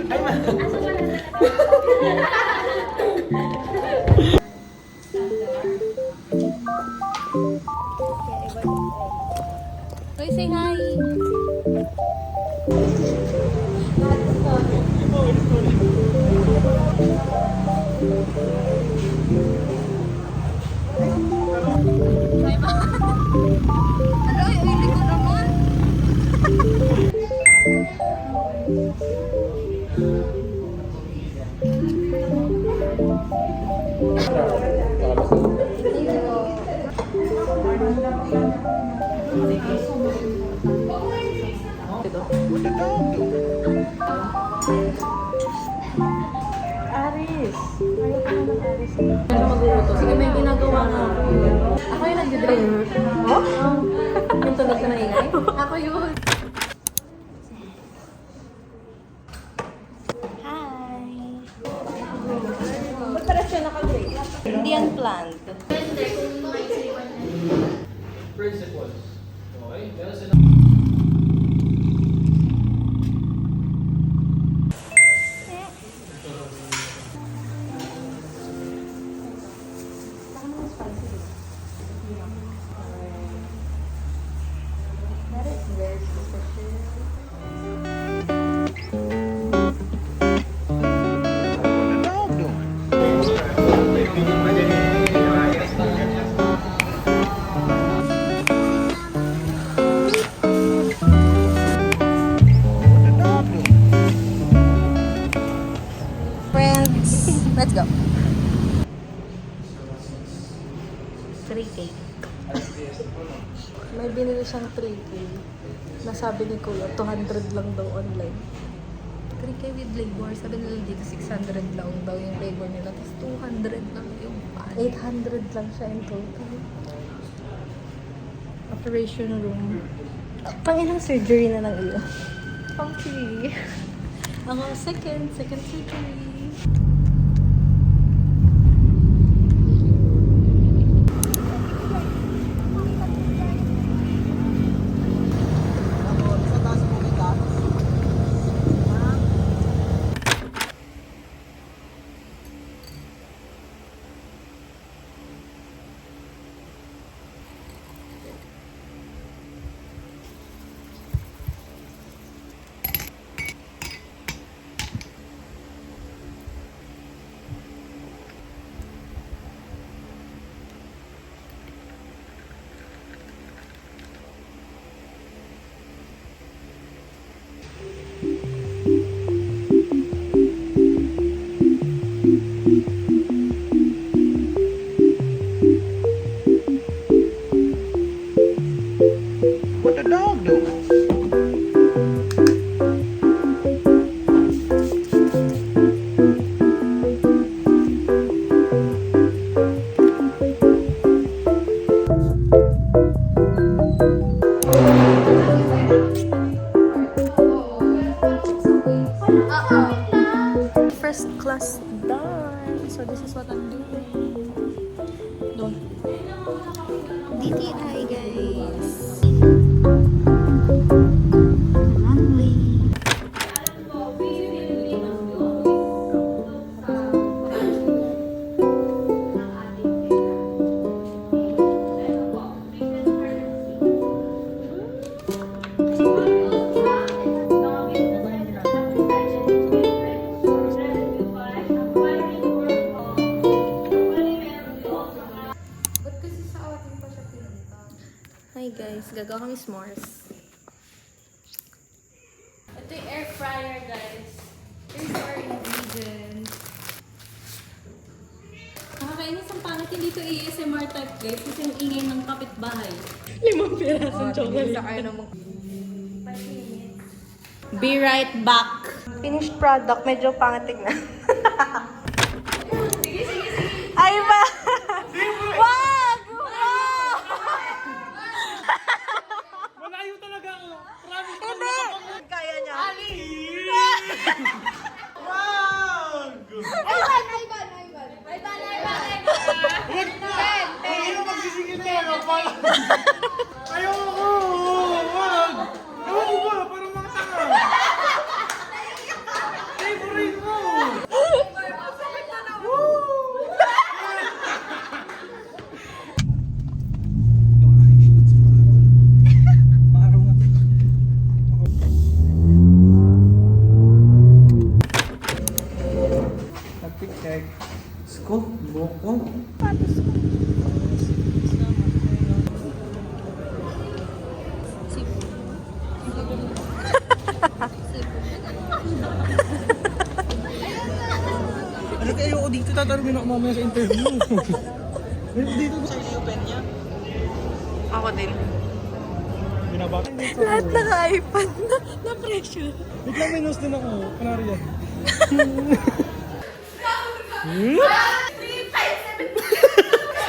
Ay, ma. Uy, say hi! Hi, ma! Ano, ili ko naman! Aris! Ayaw ko naman Aris. Ano magluluto? Sige, may ginagawa nga ako. Ako yung nag-drive. Oh? Yung tunog ka na ingay? Ako yun. Hi! Ba't para siya naka-grade? Hindi yan planned. Principles. Okay? Meron sila. That is very suspicious. Friends, let's go. 3K. May binili siyang 3K. Nasabi ni Kuya, 200 lang daw online. 3K with flavor. Sabi nila dito, 600 lang daw yung flavor nila. Tapos 200 lang yung pan. 800 lang siya in total. Operation room. Pang ilang surgery na lang iyo? Pang 3. Ako, second surgery. What the dog do? First class done. So this is what I'm doing. Don't. DTI guys. Runway. Hi guys, gagawa kami s'mores. Ito yung air fryer guys. Here's our ingredients. Nakakainis ang pangit, hindi ito ASMR type guys kasi yung ingay ng kapitbahay. 5 pirasong chocolate. Be right back. Finished product, medyo pangit tignan. Ay ba? Wag! Wag! Malayo talaga ako. Promise. Hindi! Kaya niya. Wag! Hindi mo magsisingil tayo. Ayaw ako. Wag! Ewan ko ba? Parang mga tanga. Favorite Kasi tatanungin ako mamaya sa interview. Dito sa i-open niya. Ako din. Binabaka. Lahat naka-iPad na pressure. Bigla may nose din ako. Kunwari yan.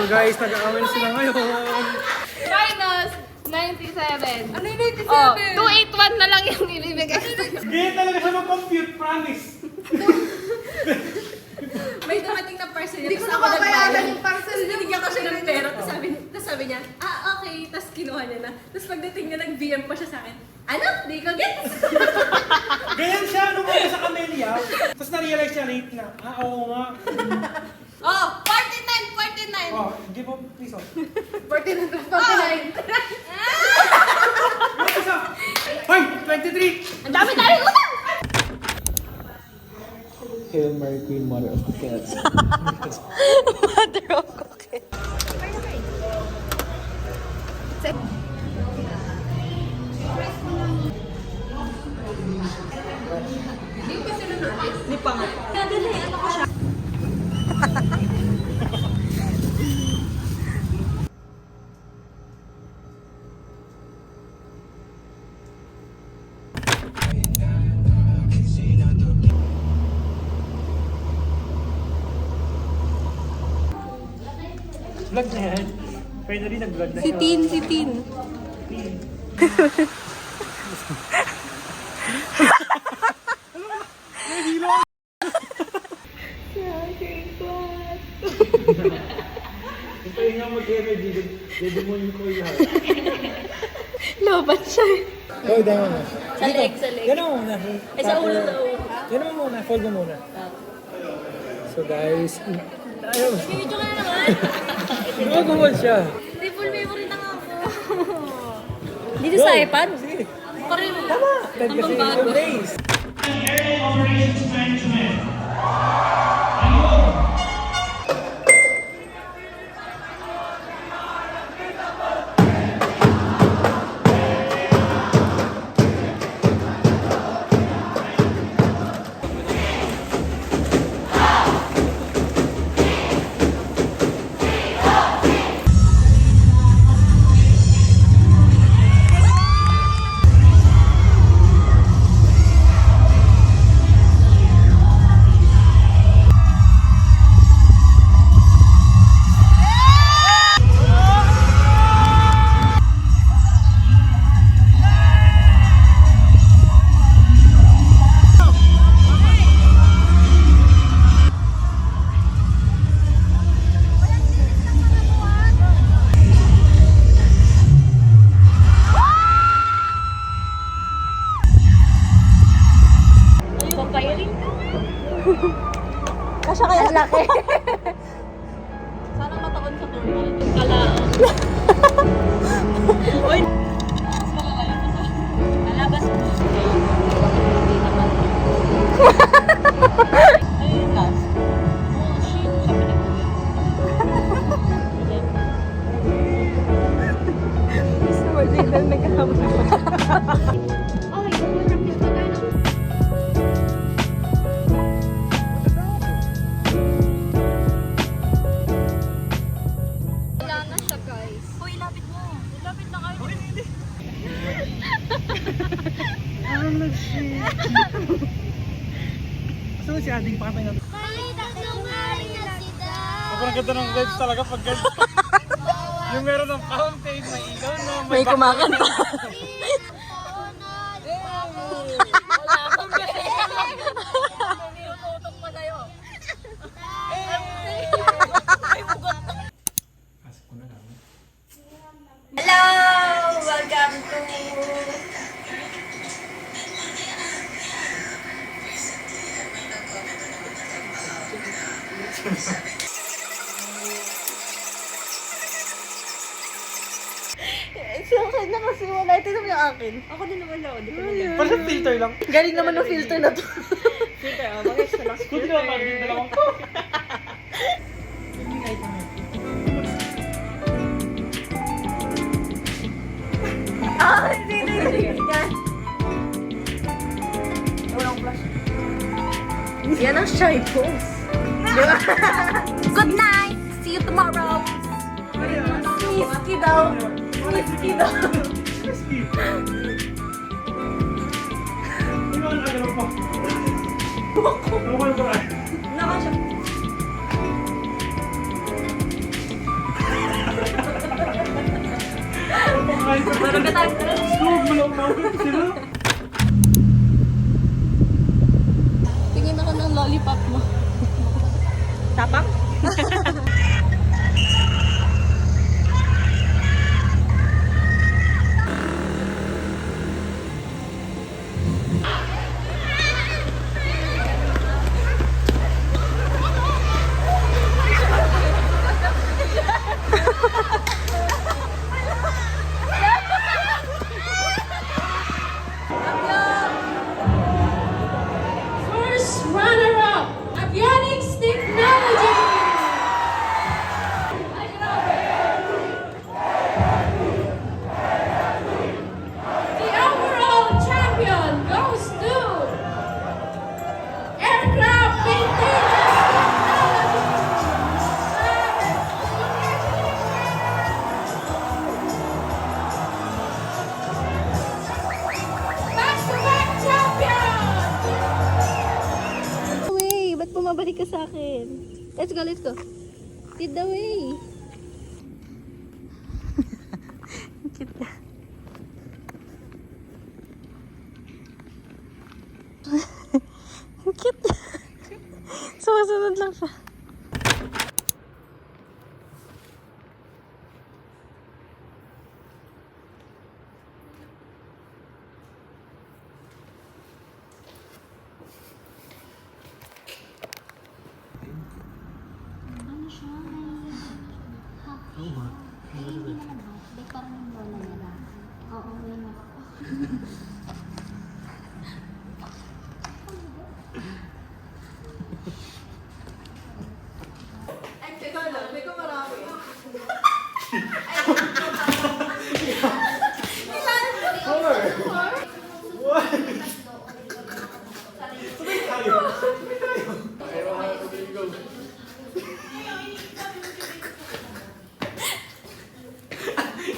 So guys, nag-aamen sila ngayon. Minus 97. Ano yung 97? Oh, 281 na lang yung ibibigay. Ganyan talaga siya mag-compute, promise. May dumating na parcel niya. Hindi ko Tapos ako nababayaran nagbayad. yung parcel niya. Binigyan ko siya ng pera. Tapos sabi niya, okay. Tapos kinuha niya na. Tapos pagdating niya, nag-BM pa siya sa akin. Ano? Di ko get. Ganyan siya nung una sa Camellia. Tapos na-realize siya late na. Oo nga. Oh, 49. Oh, give up, please. 49 plus 49. Ano isa? Hoy, 23! Ang dami utang! Hail Mary Queen, Mother of the Cats. Mother of cookies. Di pa nga. Kadali, ano ko siya? Vlog na yan. Finally, nag-vlog na Si siya. Tin. Hintayin nga mag-energy. Dedemonyo ko yung heart. Lobat siya eh. Oh, dama mo. Sa leg. Gano'n mo muna. Ay, sa ulo. Gano'n mo muna. Fold mo muna. So guys, ayaw. Video ka na naman. Gumagawal siya. Di full memory na nga ako. Dito sa iPad? Sige. Pareho. Tama. Kasi bago. 2 days. Kasya kaya laki. Sana mataon sa tournament. Kalaon. Uy! Kalabas mo. Hindi naman. Ayun, last. Bullshit. Sabi ni Kuya. Gusto mo din lang nagkakama. Wala na siya, guys. Uy, lapit mo. Lapit na kayo. Ano na siya? Saan si Ading? Pakatay natin. Ako ang ganda ng vibes talaga pag ganda. Yung meron ng fountain, may ilaw no, May kumakanta. Wala akong gaya. Niututok pa kayo. Asik ko na lang. Hello! Welcome to... Sa akin na kasi wala. Ito naman yung akin. Ako din naman ako. Di ko na Parang filter lang. Galing naman ng filter na to. Filter, mga extra lang. Kundi naman pag yung dalawang ko. Hindi. Yan. Yan ang shy pose. Good night! See you tomorrow! Whiskey daw! Whiskey daw! Whiskey. Ano ang agad pa? Ano ba? Naka siya. Meron ka tayo. Snog mo lang mawag sila. Tingin ako ng lollipop mo. Tapang? First runner-up, Avionics Technology. The overall champion goes to Aircraft Maintenance Technology. Back-to-back champion. Way, ba't bumabalik ka sa akin? Let's go, let's go. Lead the way. Cute na. Cute na. Sumasunod lang siya.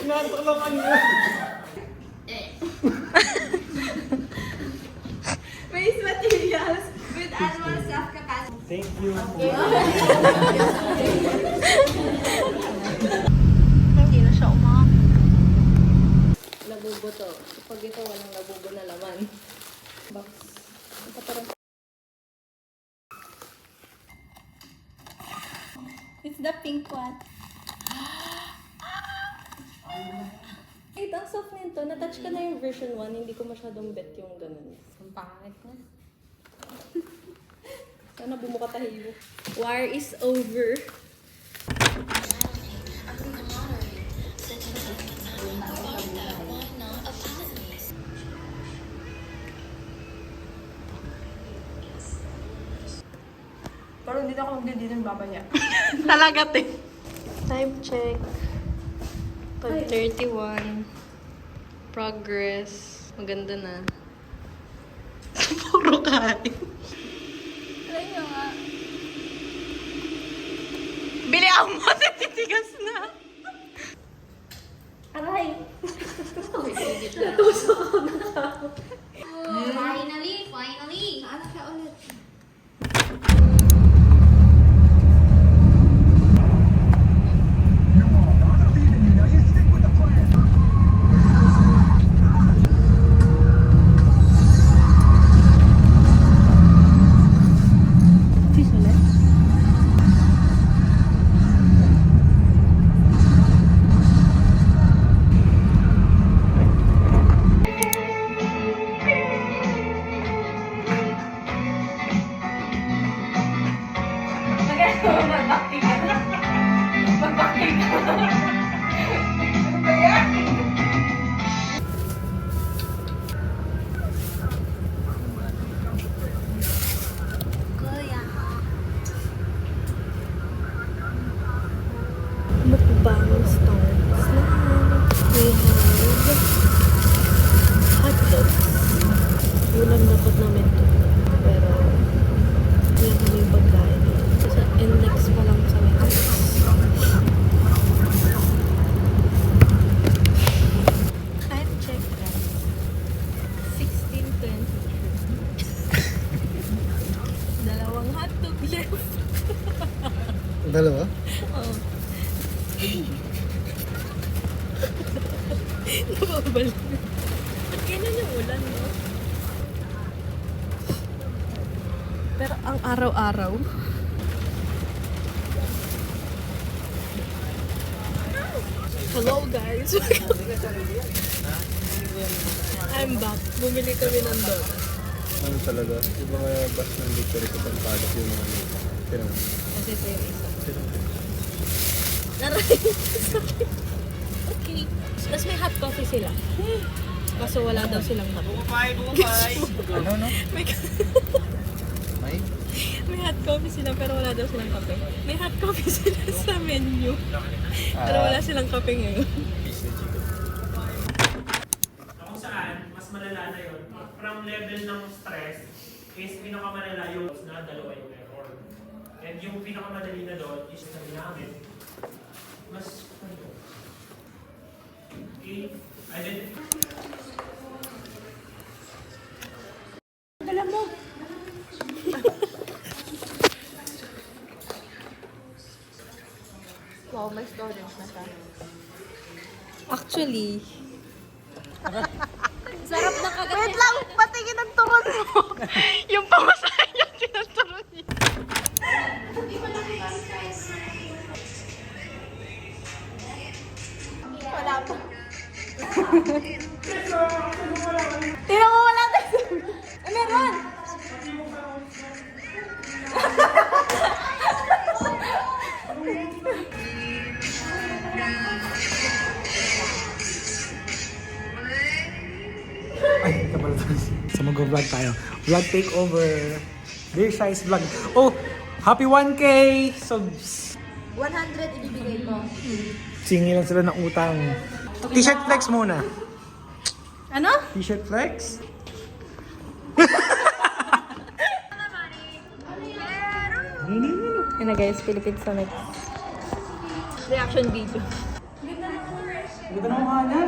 Inaantok lang ano. Waste materials with animal self-capacity. Thank you. Hindi na siya umak. Labubo to. Pag ito, walang labubo na laman. Box. It's the pink one. Wait, ang soft nito. Na-touch ka na yung version 1. Hindi ko masyadong bet yung ganun. Ang pangit na. Sana bumuka tayo. War is over. Pero hindi na ako magdidinan babaya. Talaga, te. Time check. 5:31. Progress. Maganda na. Puro kain. Try nyo nga. Bili ako mo, titigas na. Aray! Finally! Ano siya ulit? Mukbang starts na. We have hot dogs. Ulam dapat namin to. Pero, wala kami yung pagkain. Dalawa? Oo. Nababalik. Ba't ganyan yung ulan, no? Pero ang araw-araw, hello guys! I'm back. Bumili kami ng donut. Ano talaga? Yung mga bus ng Victory sa Pampagas yung mga nito. Pero, Kasi ito yung isa. Naray! Okay. Tapos may hot coffee sila. Kaso wala daw silang hot. ano no? May, May? may hot coffee sila pero wala daw silang kape. May hot coffee sila sa menu. Pero wala silang kape ngayon. Kung saan, mas malala na yun. From level ng stress, is pinakamalala yung na dalawa yung error. And yung pinakamadali na doon is sabi namin, mas ano, identify. Dala mo! Wow, may storage na siya. Actually, sarap na kagad. Wait lang! Patingin ang turon mo! Yung pamasahe yung tinuturon niya. Wala pa. Tira mo wala tayo. Meron! Ay, kapal so mag-vlog tayo. Vlog takeover. Beer size vlog. Oh, happy 1K subs. 100 ibibigay ko. Singi lang sila ng utang. T-shirt flex muna. Ano? T-shirt flex? Yun na guys, Philippine Summit. Reaction video. Ganda na mukha niya.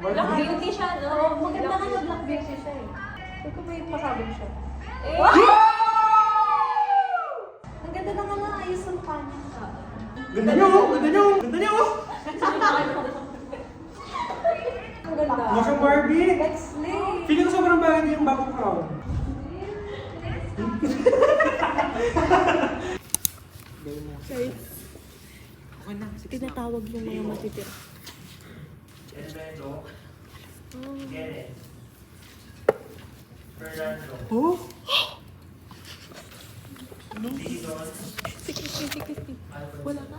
Black beauty siya, no? Maganda nga yung black beauty siya eh. Ito ba yung pasabog siya? Ang ganda na nga, ayos ang mukha niya. Ganda niyo, oh! Ganda niyo! Ganda niyo! oh! Ang ganda. Mukha siyang Barbie. Let's slay! Feeling ko sobrang bagay niya yung bagong crown. Guys, tinatawag yung mga matitira. Oh? Sikit. Wala na?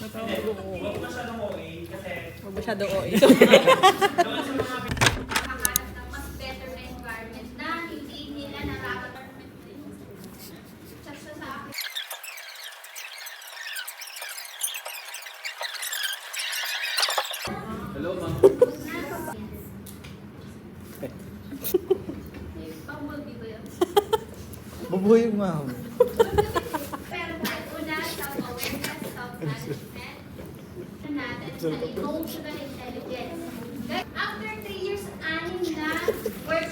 Huwag masyadong OA kasi Huwag masyadong OA. Makahanap ng mas better na environment na hindi nila nararamdaman. Sa akin. Hello, ma'am. Bumblebee ba yun? Mabuhay yung ma'am. Pero una, self-awareness, self-management, natin sa emotional intelligence. After 3 years, 6 na work